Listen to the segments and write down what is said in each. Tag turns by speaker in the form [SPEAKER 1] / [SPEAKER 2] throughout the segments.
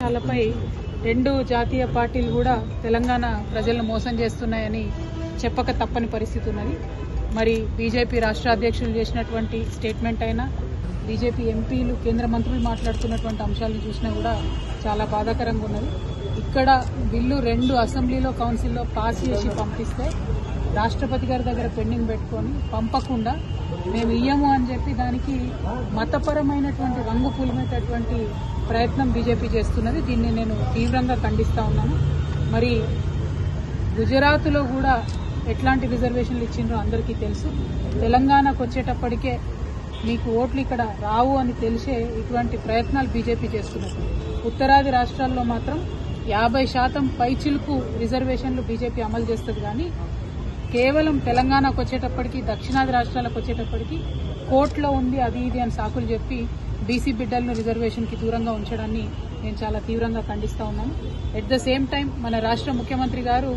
[SPEAKER 1] అంశాలపై రెండు జాతీయ పార్టీలు కూడా తెలంగాణ ప్రజలను మోసం చేస్తున్నాయని చెప్పక తప్పని పరిస్థితి ఉన్నది. మరి బీజేపీ రాష్ట్ర అధ్యక్షులు చేసినటువంటి స్టేట్మెంట్ అయినా, బీజేపీ ఎంపీలు కేంద్ర మంత్రులు మాట్లాడుతున్నటువంటి అంశాలను చూసినా కూడా చాలా బాధాకరంగా ఉన్నది. ఇక్కడ బిల్లు 2 అసెంబ్లీలో కౌన్సిల్లో పాస్ చేసి పంపిస్తే రాష్ట్రపతి గారి దగ్గర పెండింగ్ పెట్టుకొని పంపకుండా మేము ఇయ్యము అని చెప్పి దానికి మతపరమైనటువంటి రంగు పులిమేటటువంటి ప్రయత్నం బీజేపీ చేస్తున్నది. దీన్ని నేను తీవ్రంగా ఖండిస్తా ఉన్నాను. మరి గుజరాత్లో కూడా ఎట్లాంటి రిజర్వేషన్లు ఇచ్చిండ్రో అందరికీ తెలుసు. తెలంగాణకు వచ్చేటప్పటికే మీకు ఓట్లు ఇక్కడ రావు అని తెలిసే ఇటువంటి ప్రయత్నాలు బీజేపీ చేస్తున్నది. ఉత్తరాది రాష్ట్రాల్లో మాత్రం 50% పైచిలుకు రిజర్వేషన్లు బీజేపీ అమలు చేస్తుంది. కానీ కేవలం తెలంగాణకు వచ్చేటప్పటికి, దక్షిణాది రాష్ట్రాలకు వచ్చేటప్పటికి కోర్టులో ఉంది అది ఇది అని సాకులు చెప్పి బీసీ బిడ్డలను రిజర్వేషన్కి దూరంగా ఉంచడాన్ని నేను చాలా తీవ్రంగా ఖండిస్తా ఉన్నాను. ఎట్ ద సేమ్ టైం మన రాష్ట్ర ముఖ్యమంత్రి గారు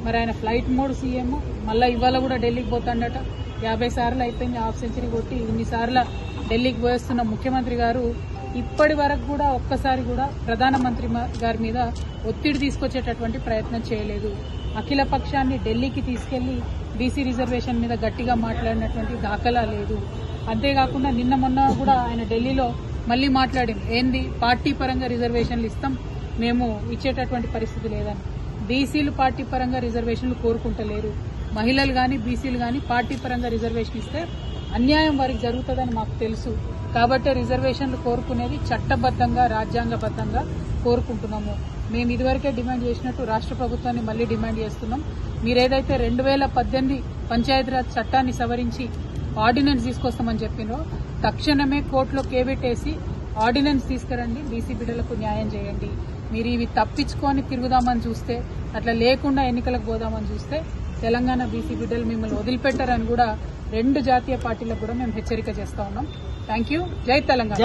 [SPEAKER 1] మరి ఆయన ఫ్లైట్ మోడ్ సీఎం మళ్ళీ ఇవాళ కూడా ఢిల్లీకి పోతాడట. 50 సార్లు అయిపోయింది, హాఫ్ సెంచరీ కొట్టి ఇన్నిసార్లు ఢిల్లీకి పోయేస్తున్న ముఖ్యమంత్రి గారు ఇప్పటి వరకు కూడా ఒక్కసారి కూడా ప్రధానమంత్రి గారి మీద ఒత్తిడి తీసుకొచ్చేటటువంటి ప్రయత్నం చేయలేదు. అఖిల పక్షాన్ని ఢిల్లీకి తీసుకెళ్లి బీసీ రిజర్వేషన్ మీద గట్టిగా మాట్లాడినటువంటి దాఖలా లేదు. అంతేకాకుండా నిన్న మొన్న కూడా ఆయన ఢిల్లీలో మళ్లీ మాట్లాడింది, ఏంది పార్టీ పరంగా రిజర్వేషన్లు ఇస్తాం, మేము ఇచ్చేటటువంటి పరిస్థితి లేదని. బీసీలు పార్టీ పరంగా రిజర్వేషన్లు కోరుకుంటలేరు. మహిళలు గాని బీసీలు గాని పార్టీ పరంగా రిజర్వేషన్ ఇస్తే అన్యాయం వారికి జరుగుతుందని మాకు తెలుసు. కాబట్టి రిజర్వేషన్లు కోరుకునేది చట్టబద్దంగా, రాజ్యాంగబద్దంగా కోరుకుంటున్నాము. మేము ఇదివరకే డిమాండ్ చేసినట్టు రాష్ట్ర ప్రభుత్వాన్ని మళ్లీ డిమాండ్ చేస్తున్నాం. మీరేదైతే 2018 పంచాయతీరాజ్ చట్టాన్ని సవరించి ఆర్డినెన్స్ తీసుకొస్తామని చెప్పినో తక్షణమే కోర్టులో కేబెట్టేసి ఆర్డినెన్స్ తీసుకురండి, బీసీ బిడ్డలకు న్యాయం చేయండి. మీరు ఇవి తప్పించుకొని తిరుగుదామని చూస్తే, అట్లా లేకుండా ఎన్నికలకు పోదామని చూస్తే తెలంగాణ బీసీ బిడ్డలు మిమ్మల్ని వదిలిపెట్టారని కూడా 2 జాతీయ పార్టీలకు కూడా మేము హెచ్చరిక చేస్తా ఉన్నాం. Thank you. జై తెలంగాణ.